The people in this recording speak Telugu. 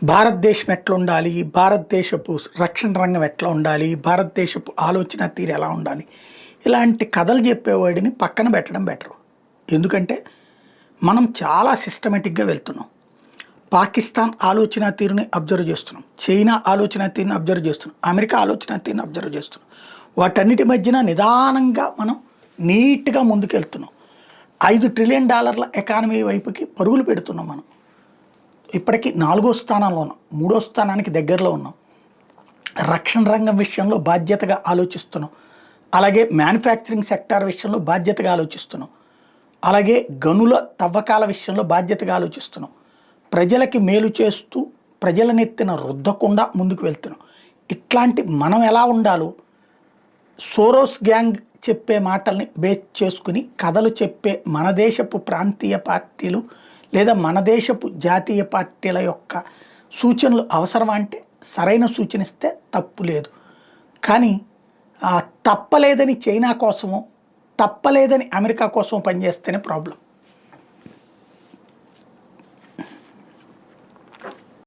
భారతదేశం ఎట్లా ఉండాలి, భారతదేశపు రక్షణ రంగం ఎట్లా ఉండాలి, భారతదేశపు ఆలోచన తీరు ఎలా ఉండాలి, ఇలాంటి కథలు చెప్పేవాడిని పక్కన పెట్టడం బెటరు. ఎందుకంటే మనం చాలా సిస్టమేటిక్గా వెళ్తున్నాం. పాకిస్తాన్ ఆలోచన తీరుని అబ్జర్వ్ చేస్తున్నాం, చైనా ఆలోచన తీరుని అబ్జర్వ్ చేస్తున్నాం, అమెరికా ఆలోచన తీరుని అబ్జర్వ్ చేస్తున్నాం. వాటన్నిటి మధ్యన నిదానంగా మనం నీట్గా ముందుకెళ్తున్నాం. $5 ట్రిలియన్ ఎకానమీ వైపుకి పరుగులు పెడుతున్నాం. మనం ఇప్పటికీ 4వ స్థానంలో ఉన్నాం, 3వ స్థానానికి దగ్గరలో ఉన్నాం. రక్షణ రంగం విషయంలో బాధ్యతగా ఆలోచిస్తున్నాం, అలాగే మ్యానుఫ్యాక్చరింగ్ సెక్టార్ విషయంలో బాధ్యతగా ఆలోచిస్తున్నాం, అలాగే గనుల తవ్వకాల విషయంలో బాధ్యతగా ఆలోచిస్తున్నాం. ప్రజలకి మేలు చేస్తూ ప్రజలనెత్తిన రుద్దకుండా ముందుకు వెళ్తున్నాం. ఇట్లాంటి మనం ఎలా ఉండాలో సోరోస్ గ్యాంగ్ చెప్పే మాటల్ని బేస్ చేసుకుని కథలు చెప్పే మన దేశపు ప్రాంతీయ పార్టీలు లేదా మన దేశపు జాతీయ పార్టీల యొక్క సూచనలు అవసరమా అంటే సరైన సూచన ఇస్తే తప్పు లేదు. కానీ తప్పలేదని చైనా కోసమో తప్పలేదని అమెరికా కోసమో పనిచేస్తేనే ప్రాబ్లం.